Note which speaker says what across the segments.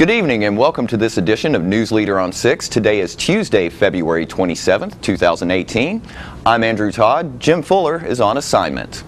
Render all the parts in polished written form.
Speaker 1: Good evening and welcome to this edition of Newsleader on 6. Today is Tuesday, February 27th, 2018. I'm Andrew Todd. Jim Fuller is on assignment.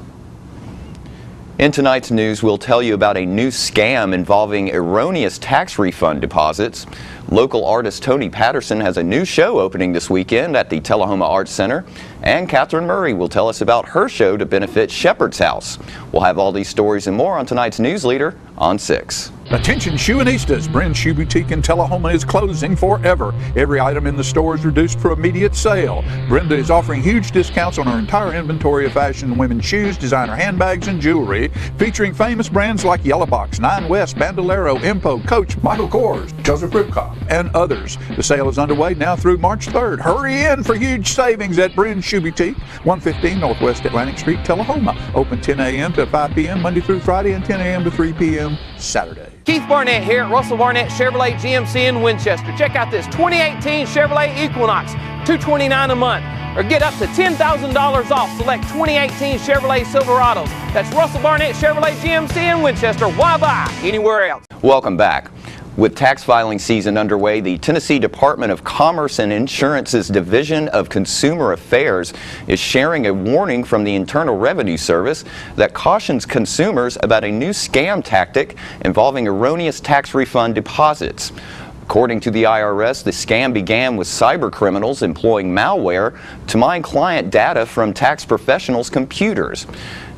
Speaker 1: In tonight's news, we'll tell you about a new scam involving erroneous tax refund deposits. Local artist Tony Patterson has a new show opening this weekend at the Tullahoma Arts Center. And Catherine Murray will tell us about her show to benefit Shepherd's House. We'll have all these stories and more on tonight's Newsleader on 6.
Speaker 2: Attention Shoeistas, Brent's Shoe Boutique in Tullahoma is closing forever. Every item in the store is reduced for immediate sale. Brenda is offering huge discounts on her entire inventory of fashion women's shoes, designer handbags, and jewelry, featuring famous brands like Yellow Box, Nine West, Bandolero, Impo, Coach, Michael Kors, Joseph Ribkoff, and others. The sale is underway now through March 3rd. Hurry in for huge savings at Brent's Shoe Boutique, 115 Northwest Atlantic Street, Tullahoma. Open 10 a.m. to 5 p.m. Monday through Friday and 10 a.m. to 3 p.m. Saturday.
Speaker 3: Keith Barnett here at Russell Barnett Chevrolet GMC in Winchester. Check out this 2018 Chevrolet Equinox, $229 a month. Or get up to $10,000 off select 2018 Chevrolet Silverados. That's Russell Barnett Chevrolet GMC in Winchester. Why buy anywhere else?
Speaker 1: Welcome back. With tax filing season underway, the Tennessee Department of Commerce and Insurance's Division of Consumer Affairs is sharing a warning from the Internal Revenue Service that cautions consumers about a new scam tactic involving erroneous tax refund deposits. According to the IRS, the scam began with cyber criminals employing malware to mine client data from tax professionals' computers.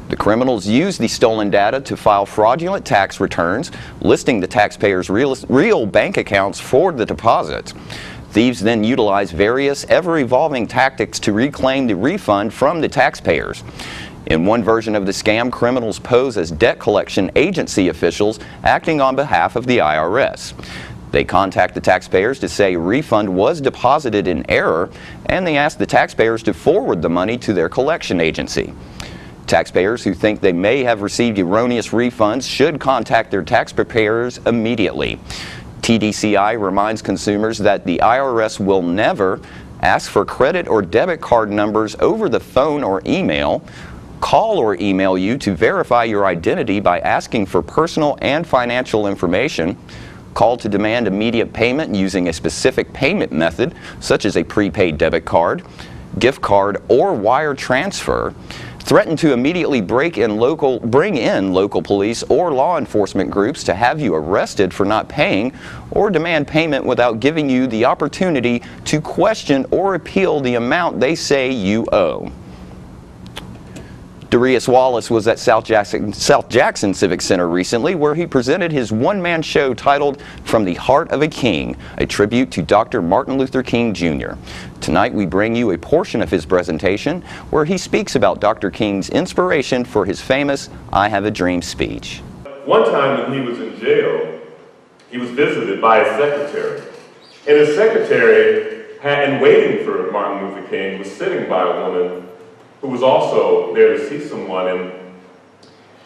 Speaker 1: The criminals used the stolen data to file fraudulent tax returns, listing the taxpayers' real bank accounts for the deposits. Thieves then utilized various ever-evolving tactics to reclaim the refund from the taxpayers. In one version of the scam, criminals pose as debt collection agency officials acting on behalf of the IRS. They contact the taxpayers to say a refund was deposited in error, and they ask the taxpayers to forward the money to their collection agency. Taxpayers who think they may have received erroneous refunds should contact their tax preparers immediately. TDCI reminds consumers that the IRS will never ask for credit or debit card numbers over the phone or email, call or email you to verify your identity by asking for personal and financial information, call to demand immediate payment using a specific payment method such as a prepaid debit card, gift card, or wire transfer, threaten to immediately bring in local police or law enforcement groups to have you arrested for not paying, or demand payment without giving you the opportunity to question or appeal the amount they say you owe. Darius Wallace was at South Jackson Civic Center recently, where he presented his one-man show titled From the Heart of a King, a tribute to Dr. Martin Luther King Jr. Tonight we bring you a portion of his presentation where he speaks about Dr. King's inspiration for his famous I Have a Dream speech.
Speaker 4: One time when he was in jail, he was visited by his secretary. And his secretary, in waiting for Martin Luther King, was sitting by a woman who was also there to see someone, and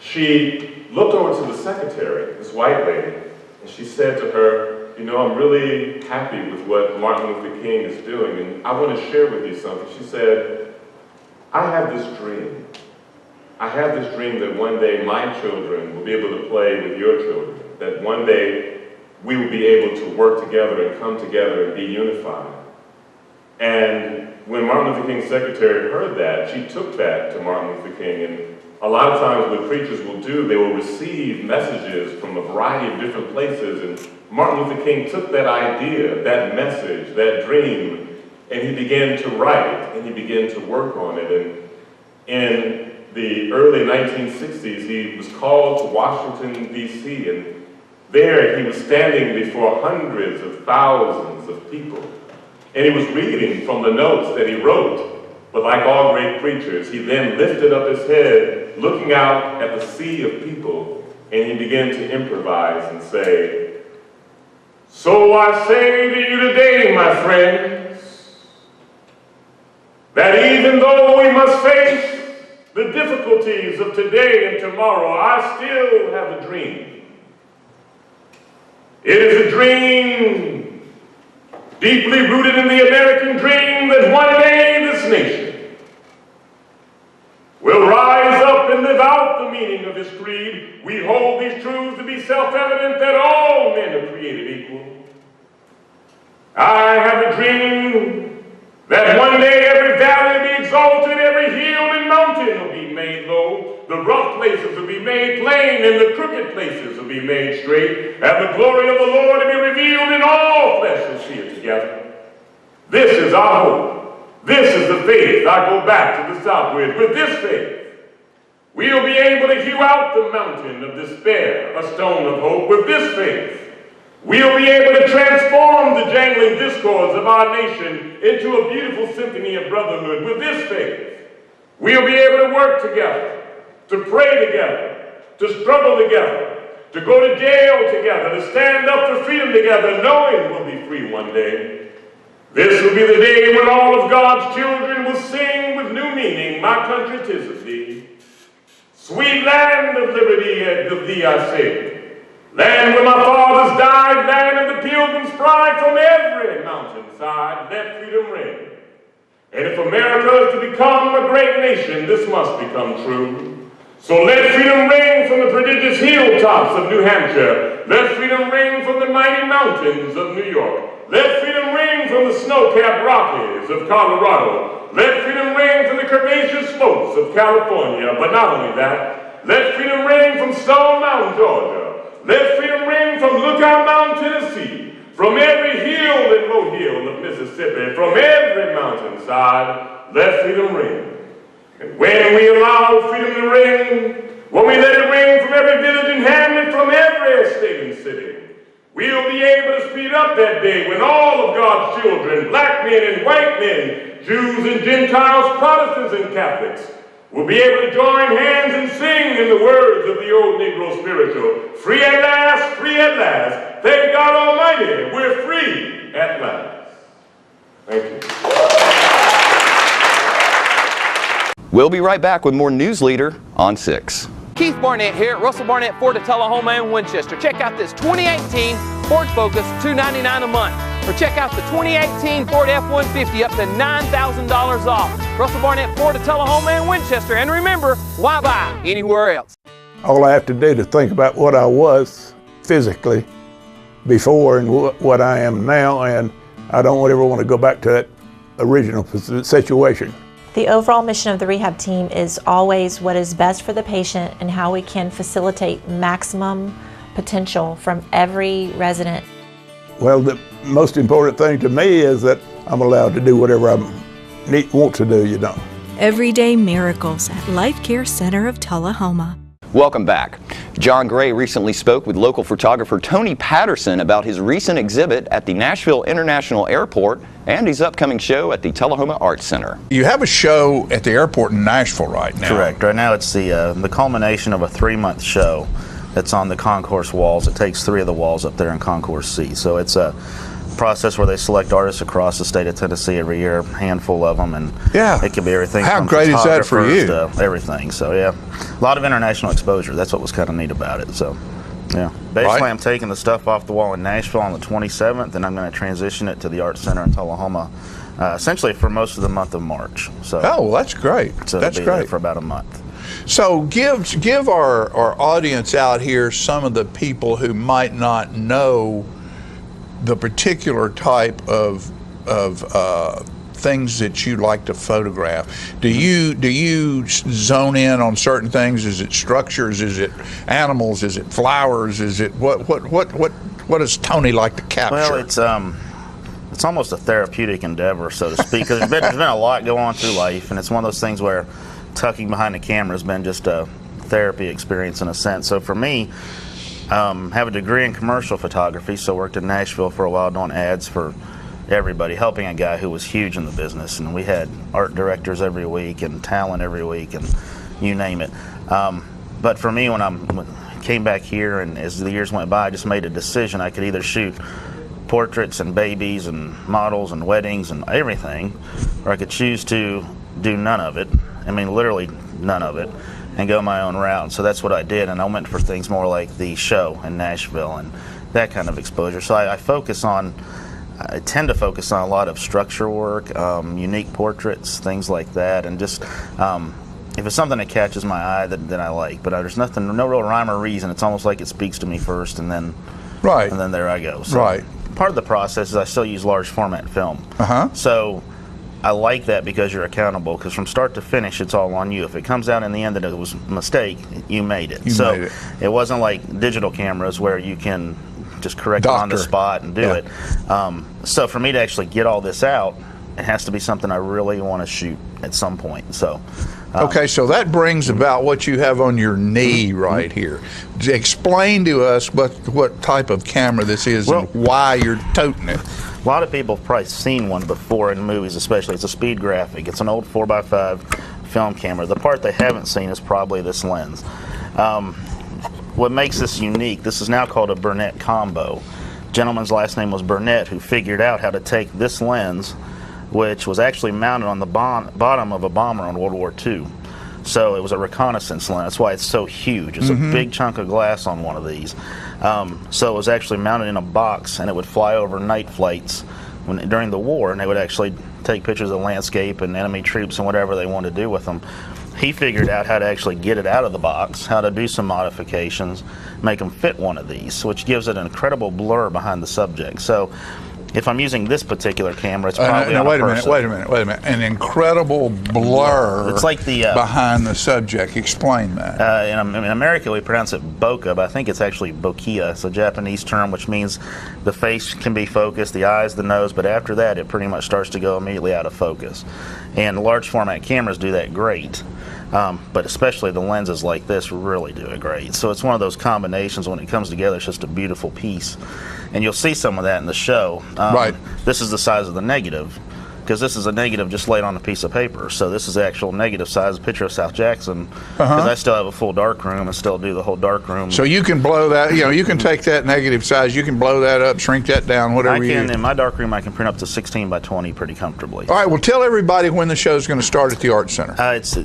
Speaker 4: she looked over to the secretary, this white lady, and she said to her, you know, I'm really happy with what Martin Luther King is doing, and I want to share with you something. She said, I have this dream. I have this dream that one day my children will be able to play with your children, that one day we will be able to work together and come together and be unified. And when Martin Luther King's secretary heard that, she took that to Martin Luther King. And a lot of times what preachers will do, they will receive messages from a variety of different places. And Martin Luther King took that idea, that message, that dream, and he began to write, and he began to work on it. And in the early 1960s, he was called to Washington, D.C., and there he was standing before hundreds of thousands of people. And he was reading from the notes that he wrote, but like all great preachers, he then lifted up his head, looking out at the sea of people, and he began to improvise and say, so I say to you today, my friends, that even though we must face the difficulties of today and tomorrow, I still have a dream. It is a dream deeply rooted in the American dream that one day this nation will rise up and live out the meaning of his creed. We hold these truths to be be self-evident that all men are created equal. I have a dream that one day every valley will be exalted, every hill and mountain will be made low, the rough places will be made plain, and the crooked places will be made straight, and the glory of the Lord will be revealed, and all flesh will see it together. This is our hope. This is the faith I go back to the south with. With this faith, we'll be able to hew out the mountain of despair, a stone of hope. With this faith, we'll be able to transform the jangling discords of our nation into a beautiful symphony of brotherhood. With this faith, we'll be able to work together, to pray together, to struggle together, to go to jail together, to stand up for freedom together, knowing we'll be free one day. This will be the day when all of God's children will sing with new meaning, my country 'tis of thee. Sweet land of liberty, of thee I sing. Land where my fathers died, land of the pilgrim's pride, from every mountainside, let freedom ring. And if America is to become a great nation, this must become true. So let freedom ring from the prodigious hilltops of New Hampshire. Let freedom ring from the mighty mountains of New York. Let freedom ring from the snow-capped Rockies of Colorado. Let freedom ring from the curvaceous slopes of California. But not only that, let freedom ring from Stone Mountain, Georgia. Let freedom ring from Lookout Mountain, Tennessee. From every hill and molehill of Mississippi. From every mountainside, let freedom ring. And when we allow freedom to ring, when we let it ring from every village and hamlet, from every state and city, we'll be able to speed up that day when all of God's children, black men and white men, Jews and Gentiles, Protestants and Catholics, will be able to join hands and sing in the words of the old Negro spiritual, free at last, free at last. Thank God Almighty, we're free at last. Thank you.
Speaker 1: We'll be right back with more Newsleader on 6.
Speaker 3: Keith Barnett here at Russell Barnett Ford of Tullahoma and Winchester. Check out this 2018 Ford Focus, $299 a month. Or check out the 2018 Ford F-150 up to $9,000 off. Russell Barnett Ford of Tullahoma and Winchester. And remember, why buy anywhere else?
Speaker 2: All I have to do to think about what I was physically before and what I am now, and I don't ever want to go back to that original situation.
Speaker 5: The overall mission of the rehab team is always what is best for the patient and how we can facilitate maximum potential from every resident.
Speaker 2: Well, the most important thing to me is that I'm allowed to do whatever I want to do, you know.
Speaker 6: Everyday miracles at Life Care Center of Tullahoma.
Speaker 1: Welcome back. John Gray recently spoke with local photographer Tony Patterson about his recent exhibit at the Nashville International Airport and his upcoming show at the Tullahoma Arts Center.
Speaker 2: You have a show at the airport in Nashville right now.
Speaker 7: Correct. Right now it's the culmination of a 3-month show that's on the concourse walls. It takes 3 of the walls up there in Concourse C. So it's a process where they select artists across the state of Tennessee every year, a handful of them, and
Speaker 2: yeah,
Speaker 7: it can be everything.
Speaker 2: How
Speaker 7: from
Speaker 2: great is that for you?
Speaker 7: Everything. So yeah, a lot of international exposure. That's what was kind of neat about it. So yeah, basically I'm taking the stuff off the wall in Nashville on the 27th, and I'm going to transition it to the Arts Center in Tullahoma, essentially for most of the month of March. So
Speaker 2: that's great.
Speaker 7: So
Speaker 2: that's
Speaker 7: be
Speaker 2: great
Speaker 7: there for about a month.
Speaker 2: So give our audience out here some of the people who might not know the particular type of things that you like to photograph. Do you zone in on certain things? Is it structures? Is it animals? Is it flowers? Is it what does Tony like to capture?
Speaker 7: Well, it's almost a therapeutic endeavor, so to speak, because there's been a lot go on through life, and it's one of those things where tucking behind the camera has been just a therapy experience in a sense. So for me, have a degree in commercial photography, so worked in Nashville for a while doing ads for everybody, helping a guy who was huge in the business, and we had art directors every week and talent every week and you name it. But for me, when I came back here and as the years went by, I just made a decision. I could either shoot portraits and babies and models and weddings and everything, or I could choose to do none of it. I mean, literally none of it, and go my own route. So that's what I did, and I went for things more like the show in Nashville and that kind of exposure. So I tend to focus on a lot of structure work, unique portraits, things like that, and just if it's something that catches my eye that I like, but there's no real rhyme or reason. It's almost like it speaks to me first, and then there I go. So part of the process is I still use large format film. So I like that because you're accountable, because from start to finish it's all on you. If it comes out in the end that it was a mistake, you made it. It wasn't like digital cameras where you can just correct it on the spot and do it. So for me to actually get all this out, it has to be something I really want to shoot at some point. So
Speaker 2: okay, so that brings about what you have on your knee right here. Explain to us what type of camera this is and why you're toting it.
Speaker 7: A lot of people have probably seen one before in movies, especially. It's a Speed Graphic. It's an old 4x5 film camera. The part they haven't seen is probably this lens. What makes this unique, this is now called a Burnett combo. Gentleman's last name was Burnett, who figured out how to take this lens, which was actually mounted on the bottom of a bomber on World War II. So it was a reconnaissance lens. That's why it's so huge. It's a big chunk of glass on one of these. So it was actually mounted in a box, and it would fly over night flights during the war, and they would actually take pictures of landscape and enemy troops and whatever they wanted to do with them. He figured out how to actually get it out of the box, how to do some modifications, make them fit one of these, which gives it an incredible blur behind the subject. So if I'm using this particular camera, it's probably on a person.
Speaker 2: Wait a minute. An incredible blur.
Speaker 7: It's like the
Speaker 2: behind the subject. Explain that.
Speaker 7: In America, we pronounce it bokeh, but I think it's actually bokia. It's a Japanese term, which means the face can be focused, the eyes, the nose, but after that, it pretty much starts to go immediately out of focus. And large format cameras do that great. But especially the lenses like this really do it great. So it's one of those combinations, when it comes together, it's just a beautiful piece. And you'll see some of that in the show. This is the size of the negative, because this is a negative just laid on a piece of paper. So this is the actual negative size picture of South Jackson, because I still have a full dark room and still do the whole dark room.
Speaker 2: So you can blow that, you can take that negative size, you can blow that up, shrink that down, whatever you...
Speaker 7: In my dark room, I can print up to 16 by 20 pretty comfortably.
Speaker 2: All right, well, tell everybody when the show's going to start at the Art Center.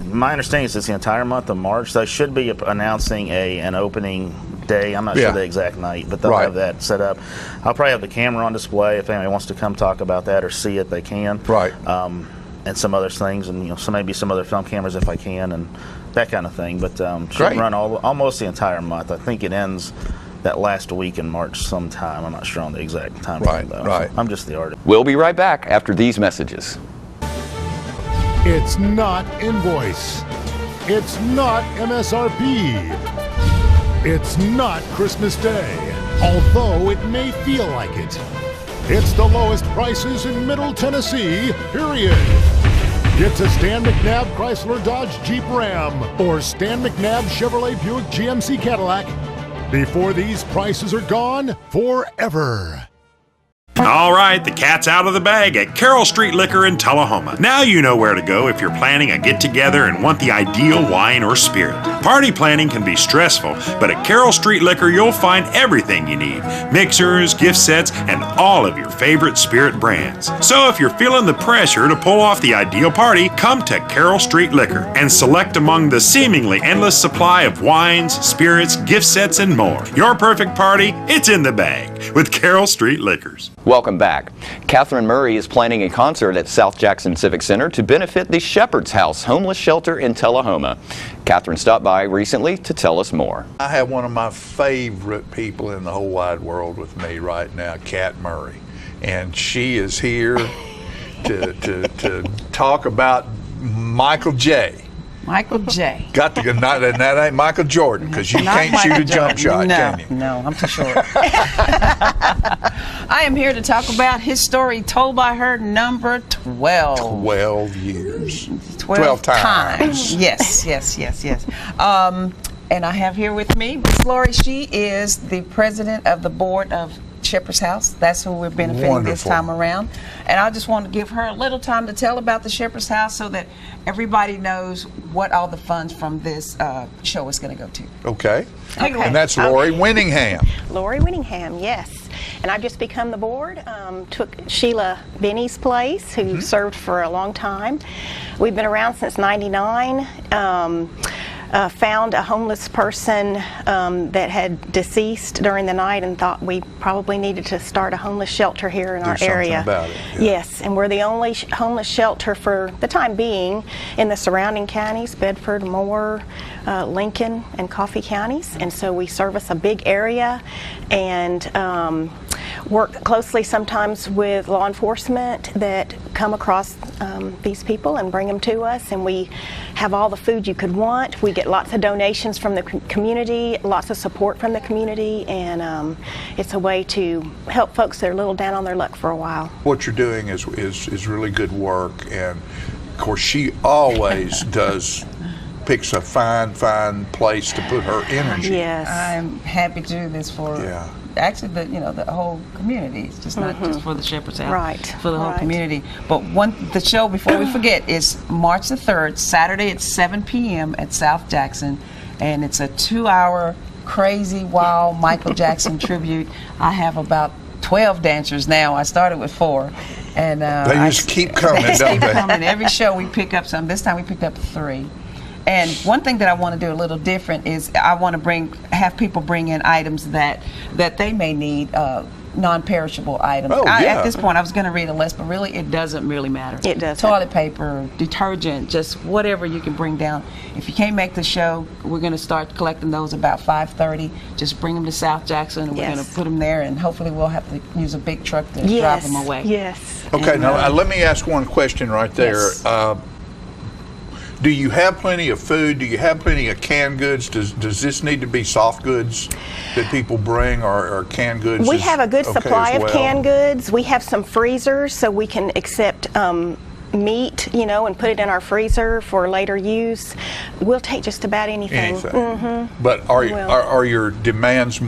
Speaker 7: My understanding is it's the entire month of March. They should be announcing an opening day. I'm not sure the exact night, but they'll have that set up. I'll probably have the camera on display. If anybody wants to come talk about that or see it, they can. And some other things, and so maybe some other film cameras if I can, and that kind of thing. But should run almost the entire month. I think it ends that last week in March sometime. I'm not sure on the exact time frame, though. So I'm just the artist.
Speaker 1: We'll be right back after these messages.
Speaker 8: It's not invoice. It's not MSRP. It's not Christmas Day, although it may feel like it. It's the lowest prices in Middle Tennessee, period. Get to Stan McNabb Chrysler Dodge Jeep Ram or Stan McNabb Chevrolet Buick GMC Cadillac before these prices are gone forever.
Speaker 9: All right, the cat's out of the bag at Carroll Street Liquor in Tullahoma. Now you know where to go if you're planning a get-together and want the ideal wine or spirit. Party planning can be stressful, but at Carroll Street Liquor you'll find everything you need. Mixers, gift sets, and all of your favorite spirit brands. So if you're feeling the pressure to pull off the ideal party, come to Carroll Street Liquor and select among the seemingly endless supply of wines, spirits, gift sets, and more. Your perfect party, it's in the bag with Carroll Street Liquors.
Speaker 1: Welcome back. Catherine Murray is planning a concert at South Jackson Civic Center to benefit the Shepherd's House homeless shelter in Tullahoma. Catherine stopped by recently to tell us more.
Speaker 2: I have one of my favorite people in the whole wide world with me right now, Cat Murray. And she is here to talk about Michael J.
Speaker 10: Michael J.
Speaker 2: Got to go. That ain't Michael Jordan, because you can't shoot a jump shot, can you?
Speaker 10: No, I'm too short. I am here to talk about his story told by her, number 12.
Speaker 2: 12 years.
Speaker 10: 12 times. Yes. And I have here with me Miss Lori. She is the president of the board of Shepherd's House. That's who we're benefiting this time around. And I just want to give her a little time to tell about the Shepherd's House so that everybody knows what all the funds from this show is going to go to.
Speaker 2: Okay. And that's Lori Winningham.
Speaker 11: Lori Winningham, yes. And I've just become the board. Took Sheila Benny's place, who served for a long time. We've been around since '99. found a homeless person that had deceased during the night and thought we probably needed to start a homeless shelter here in our area.
Speaker 2: About it, yeah.
Speaker 11: Yes, and we're the only homeless shelter for the time being in the surrounding counties, Bedford, Moore, Lincoln, and Coffee counties. And so we service a big area and work closely sometimes with law enforcement that come across these people and bring them to us, and we have all the food you could want. We get lots of donations from the community, lots of support from the community, and it's a way to help folks that are a little down on their luck for a while.
Speaker 2: What you're doing is really good work, and of course she always picks a fine place to put her energy.
Speaker 10: Yes, I'm happy to do this for actually the whole community. It's just not just for the Shepherd's House,
Speaker 11: right?
Speaker 10: For the whole community. But the show, before we forget, is March the 3rd, Saturday at 7 p.m. at South Jackson, and it's a 2-hour crazy, wild Michael Jackson tribute. I have about 12 dancers now. I started with 4. And
Speaker 2: they just keep coming, don't they?
Speaker 10: Coming. Every show we pick up some. This time we picked up 3. And one thing that I want to do a little different is I want to have people bring in items that they may need, non-perishable items. At this point, I was going to read a list, but really it doesn't really matter.
Speaker 11: It doesn't.
Speaker 10: Toilet paper, detergent, just whatever you can bring down. If you can't make the show, we're going to start collecting those about 5:30. Just bring them to South Jackson, and we're going to put them there, and hopefully we'll have to use a big truck to drive them away.
Speaker 11: Yes.
Speaker 2: Okay, now let me ask one question right there.
Speaker 10: Yes.
Speaker 2: Do you have plenty of food? Do you have plenty of canned goods? Does this need to be soft goods that people bring, or canned goods?
Speaker 11: We have a good supply of canned goods. We have some freezers, so we can accept meat, and put it in our freezer for later use. We'll take just about anything.
Speaker 2: But are your demands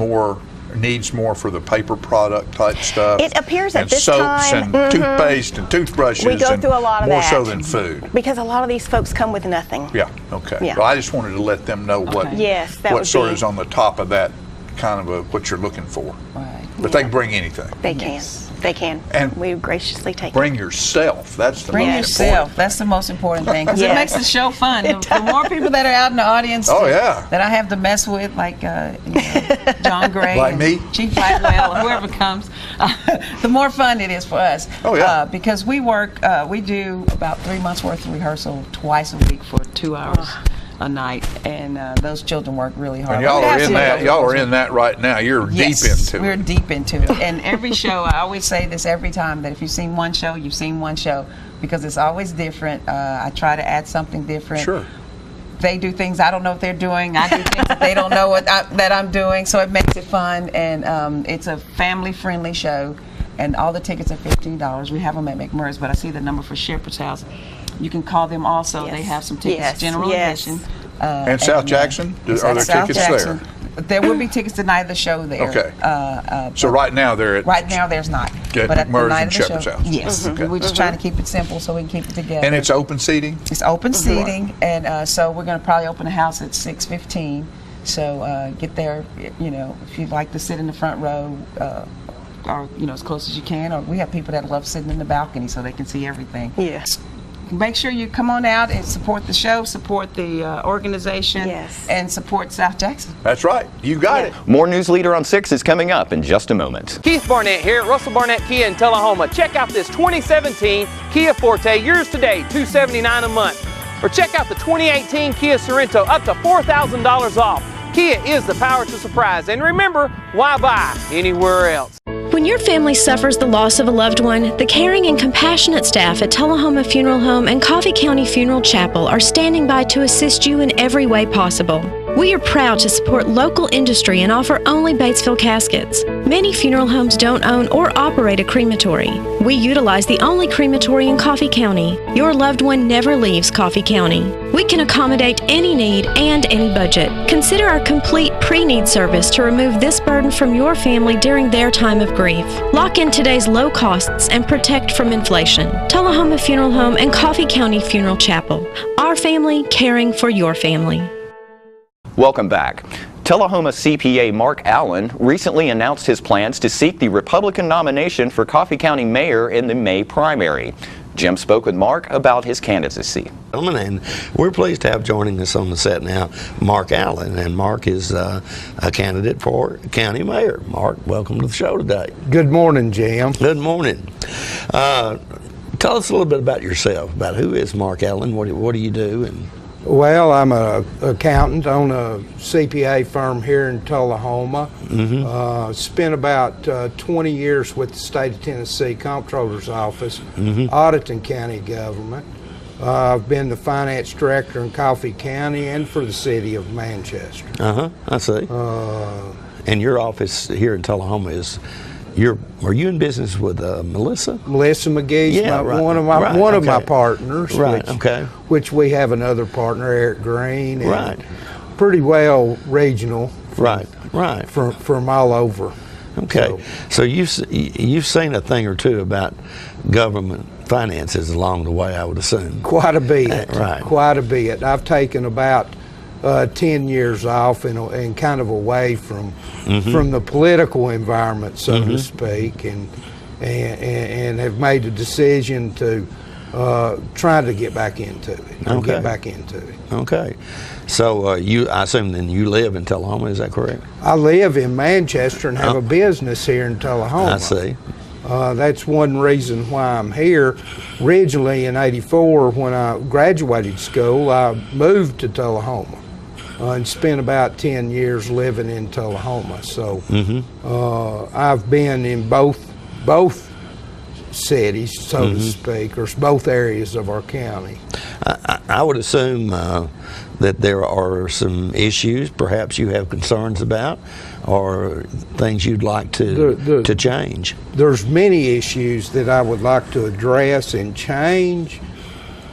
Speaker 2: needs more for the paper product type stuff?
Speaker 11: It appears at this
Speaker 2: soaps
Speaker 11: time,
Speaker 2: and toothpaste and toothbrushes.
Speaker 11: We go through a lot of
Speaker 2: more
Speaker 11: that.
Speaker 2: so than food.
Speaker 11: Because a lot of these folks come with nothing.
Speaker 2: Yeah. Okay.
Speaker 11: Yeah.
Speaker 2: Well, I just wanted to let them know what sort is on the top of that kind of what you're looking for.
Speaker 10: Right.
Speaker 2: But they can bring anything.
Speaker 11: They can. They can.
Speaker 2: And
Speaker 11: we graciously take
Speaker 2: bring yourself. That's the
Speaker 10: bring
Speaker 2: most
Speaker 10: yourself.
Speaker 2: important.
Speaker 10: That's the most important thing, because it makes the show fun. The more people that are out in the audience that I have to mess with, like John Gray,
Speaker 2: like me,
Speaker 10: Chief Blackwell, or whoever comes, the more fun it is for us. Because we work, we do about 3 months worth of rehearsal twice a week for 2 hours a night, and those children work really hard.
Speaker 2: And y'all are in that. Y'all are in that right now. You're deep into it.
Speaker 10: We're deep into it. And every show, I always say this every time, that if you've seen one show, you've seen one show, because it's always different. I try to add something different.
Speaker 2: Sure.
Speaker 10: They do things I don't know what they're doing. I do things that they don't know that I'm doing. So it makes it fun, and it's a family-friendly show. And all the tickets are $15. We have them at McMurray's, but I see the number for Shepherd's House. You can call them also. They have some tickets, general admission.
Speaker 2: And South Jackson? Are there tickets there?
Speaker 10: There will be tickets the night of the show there.
Speaker 2: Okay. So right now they're at...
Speaker 10: Right now there's not.
Speaker 2: But at the night of the Shepherd's House.
Speaker 10: Yes. Okay. We're just trying to keep it simple so we can keep it together.
Speaker 2: And it's open seating?
Speaker 10: It's open seating, and so we're going to probably open the house at 6:15. So get there, if you'd like to sit in the front row, or as close as you can, or we have people that love sitting in the balcony so they can see everything.
Speaker 11: Yes.
Speaker 10: Make sure you come on out and support the show, support the organization, and support South Jackson.
Speaker 2: That's right. You got it.
Speaker 1: More Newsleader on 6 is coming up in just a moment.
Speaker 3: Keith Barnett here at Russell Barnett Kia in Tullahoma. Check out this 2017 Kia Forte, yours today, $279 a month. Or check out the 2018 Kia Sorento, up to $4,000 off. Kia is the power to surprise. And remember, why buy anywhere else?
Speaker 12: When your family suffers the loss of a loved one, the caring and compassionate staff at Tullahoma Funeral Home and Coffee County Funeral Chapel are standing by to assist you in every way possible. We are proud to support local industry and offer only Batesville caskets. Many funeral homes don't own or operate a crematory. We utilize the only crematory in Coffee County. Your loved one never leaves Coffee County. We can accommodate any need and any budget. Consider our complete pre-need service to remove this burden from your family during their time of grief. Lock in today's low costs and protect from inflation. Tullahoma Funeral Home and Coffee County Funeral Chapel. Our family caring for your family.
Speaker 1: Welcome back. Tullahoma CPA Mark Allen recently announced his plans to seek the Republican nomination for Coffee County Mayor in the May primary. Jim spoke with Mark about his candidacy.
Speaker 13: And we're pleased to have joining us on the set now Mark Allen, and Mark is a candidate for county mayor. Mark, welcome to the show today.
Speaker 14: Good morning, Jim.
Speaker 13: Good morning. Tell us a little bit about yourself, about who is Mark Allen, what do you do?
Speaker 14: Well, I'm an accountant, own a CPA firm here in Tullahoma. Spent about 20 years with the state of Tennessee Comptroller's Office, auditing county government. I've been the finance director in Coffee County and for the city of Manchester.
Speaker 13: I see. And your office here in Tullahoma is, are you in business with Melissa?
Speaker 14: Melissa McGee's one of my partners. Which we have another partner, Eric Green. And pretty well regional. From all over.
Speaker 13: Okay. So you've seen a thing or two about government finances along the way, I would assume.
Speaker 14: Quite a bit. Quite a bit. I've taken about 10 years off and kind of away from the political environment, so to speak, and have made a decision to try to get back into it.
Speaker 13: Okay. So I assume then you live in Tullahoma, is that correct?
Speaker 14: I live in Manchester and have a business here in Tullahoma.
Speaker 13: I see.
Speaker 14: That's one reason why I'm here. Originally in '84, when I graduated school, I moved to Tullahoma. And spent about 10 years living in Tullahoma. So I've been in both cities, so to speak, or both areas of our county.
Speaker 13: I would assume that there are some issues perhaps you have concerns about, or things you'd like to change.
Speaker 14: There's many issues that I would like to address and change.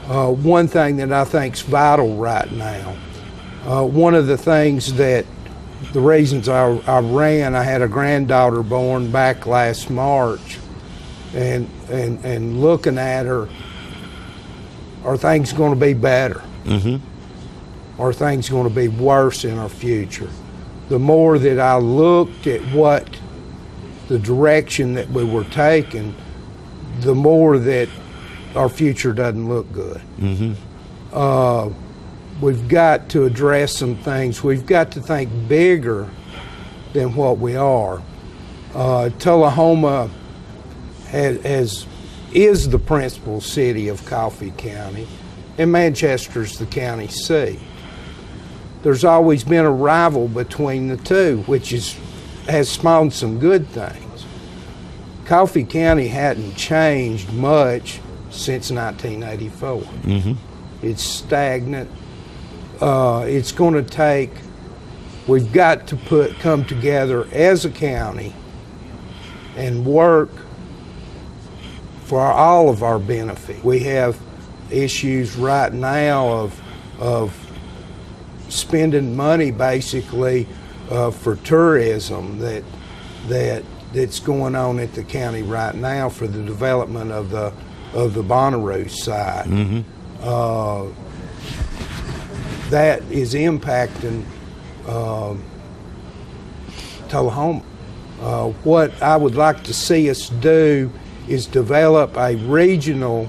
Speaker 14: One thing that I think is vital right now, one of the things the reasons I ran, I had a granddaughter born back last March, and looking at her, are things going to be better? Are things going to be worse in our future? The more that I looked at what the direction that we were taking, the more that our future doesn't look good. We've got to address some things. We've got to think bigger than what we are. Tullahoma is the principal city of Coffee County, and Manchester's the county seat. There's always been a rival between the two, which has spawned some good things. Coffee County hadn't changed much since 1984. It's stagnant. It's going to take, we've got to come together as a county and work for all of our benefit. We have issues right now of spending money basically for tourism that's going on at the county right now for the development of the Bonnaroo site. That is impacting Tullahoma. What I would like to see us do is develop a regional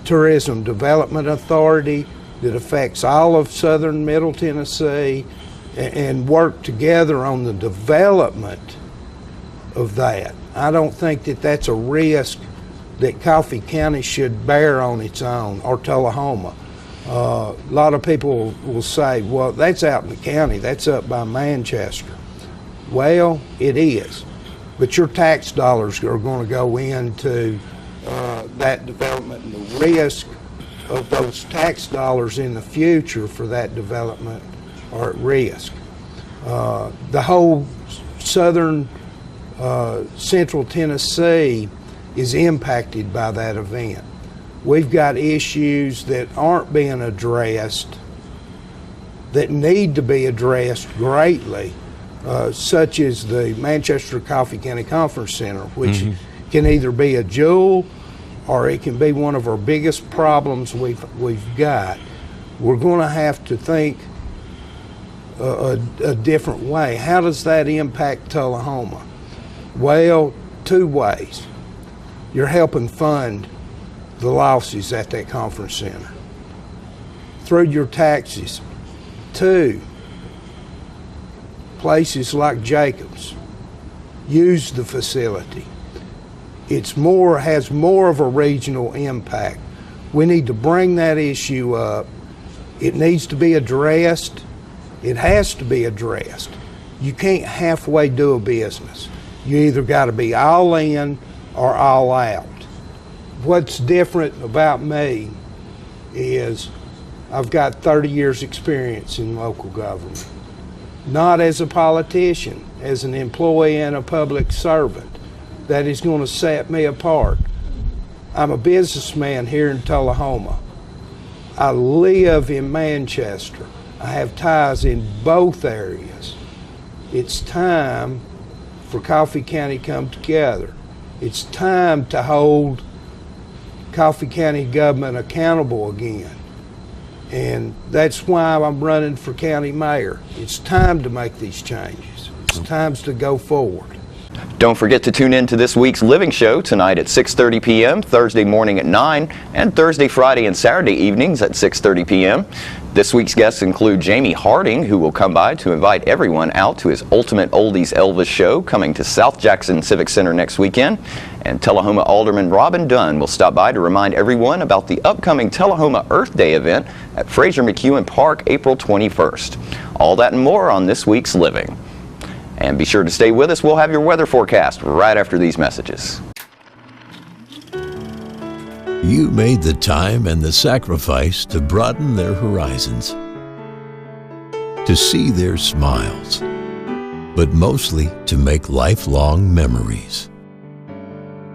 Speaker 14: tourism development authority that affects all of southern Middle Tennessee and work together on the development of that. I don't think that that's a risk that Coffee County should bear on its own, or Tullahoma. A lot of people will say, well, that's out in the county, that's up by Manchester. Well, it is, but your tax dollars are going to go into that development, and the risk of those tax dollars in the future for that development are at risk. The whole southern central Tennessee is impacted by that event. We've got issues that aren't being addressed that need to be addressed greatly, such as the Manchester Coffee County Conference Center, which can either be a jewel or it can be one of our biggest problems we've got. We're going to have to think a different way. How does that impact Tullahoma? Well, two ways. You're helping fund the losses at that conference center through your taxes. Two, places like Jacobs use the facility. Has more of a regional impact. We need to bring that issue up. It needs to be addressed. It has to be addressed. You can't halfway do a business. You either got to be all in or all out. What's different about me is I've got 30 years experience in local government. Not as a politician, as an employee and a public servant. That is going to set me apart. I'm a businessman here in Tullahoma. I live in Manchester. I have ties in both areas. It's time for Coffee County to come together. It's time to hold Coffee County government accountable again. And that's why I'm running for county mayor. It's time to make these changes. It's time to go forward.
Speaker 1: Don't forget to tune in to this week's Living Show tonight at 6:30 p.m., Thursday morning at 9, and Thursday, Friday, and Saturday evenings at 6:30 p.m. This week's guests include Jamie Harding, who will come by to invite everyone out to his Ultimate Oldies Elvis show coming to South Jackson Civic Center next weekend. And Tullahoma Alderman Robin Dunn will stop by to remind everyone about the upcoming Tullahoma Earth Day event at Fraser McEwen Park, April 21st. All that and more on this week's Living. And be sure to stay with us. We'll have your weather forecast right after these messages.
Speaker 15: You made the time and the sacrifice to broaden their horizons, to see their smiles, but mostly to make lifelong memories.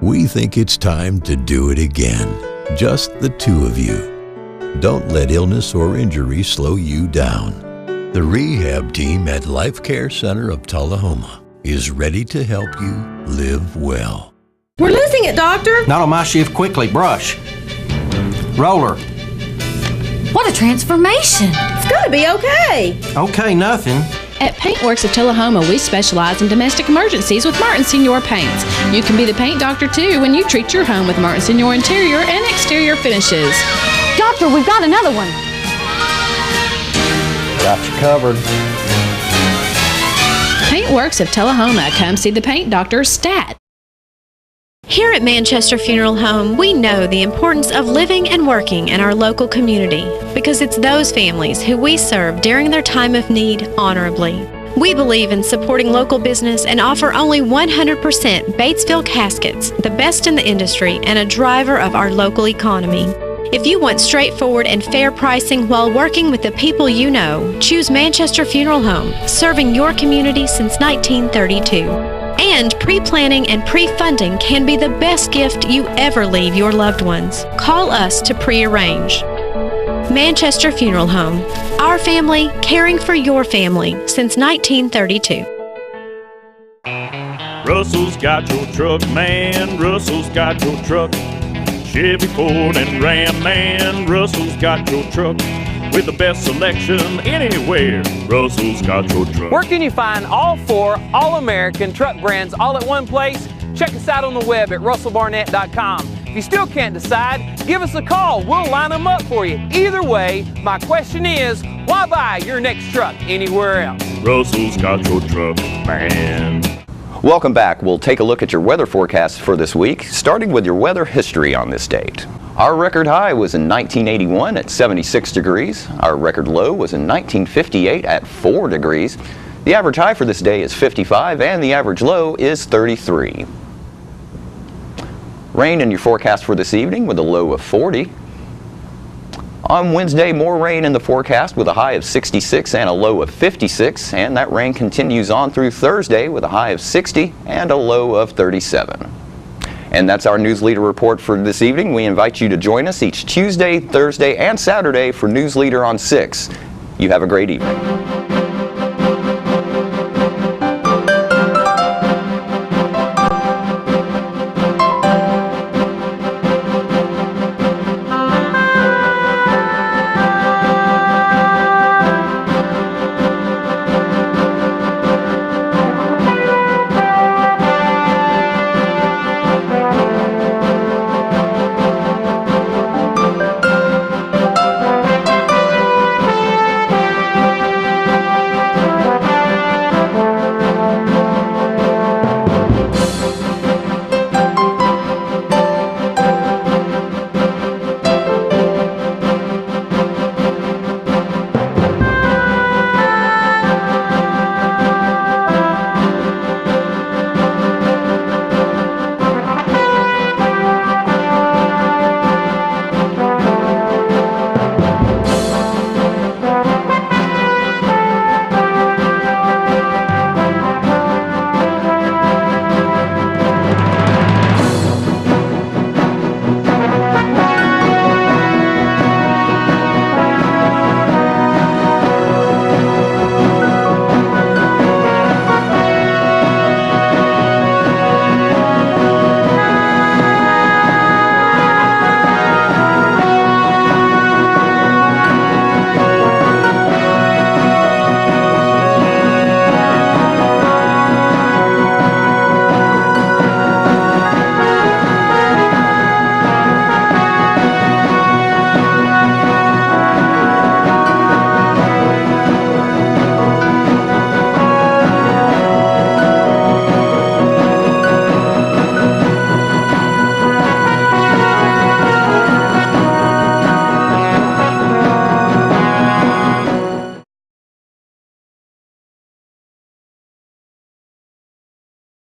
Speaker 15: We think it's time to do it again, just the two of you. Don't let illness or injury slow you down. The rehab team at Life Care Center of Tullahoma is ready to help you live well.
Speaker 16: We're losing it, Doctor.
Speaker 17: Not on my shift. Quickly, brush. Roller.
Speaker 16: What a transformation. It's got to be okay.
Speaker 17: Okay, nothing.
Speaker 18: At Paintworks of Tullahoma, we specialize in domestic emergencies with Martin Senior Paints. You can be the paint doctor, too, when you treat your home with Martin Senior interior and exterior finishes.
Speaker 16: Doctor, we've got another one.
Speaker 17: Got you covered.
Speaker 18: Paintworks of Tullahoma. Come see the paint doctor, Stat.
Speaker 12: Here at Manchester Funeral Home, we know the importance of living and working in our local community because it's those families who we serve during their time of need honorably. We believe in supporting local business and offer only 100% Batesville caskets, the best in the industry and a driver of our local economy. If you want straightforward and fair pricing while working with the people you know, choose Manchester Funeral Home, serving your community since 1932. And pre-planning and pre-funding can be the best gift you ever leave your loved ones. Call us to pre-arrange. Manchester Funeral Home. Our family, caring for your family since 1932.
Speaker 19: Russell's got your truck, man. Russell's got your truck. Chevy, Ford, and Ram, man. Russell's got your truck. With the best selection anywhere, Russell's got your truck.
Speaker 3: Where can you find all four all-American truck brands all at one place? Check us out on the web at russellbarnett.com. If you still can't decide, give us a call. We'll line them up for you. Either way, my question is, why buy your next truck anywhere else?
Speaker 19: Russell's got your truck, man.
Speaker 1: Welcome back. We'll take a look at your weather forecast for this week, starting with your weather history on this date. Our record high was in 1981 at 76 degrees. Our record low was in 1958 at 4 degrees. The average high for this day is 55 and the average low is 33. Rain in your forecast for this evening with a low of 40. On Wednesday, more rain in the forecast with a high of 66 and a low of 56, and that rain continues on through Thursday with a high of 60 and a low of 37. And that's our Newsleader report for this evening. We invite you to join us each Tuesday, Thursday, and Saturday for Newsleader on 6. You have a great evening.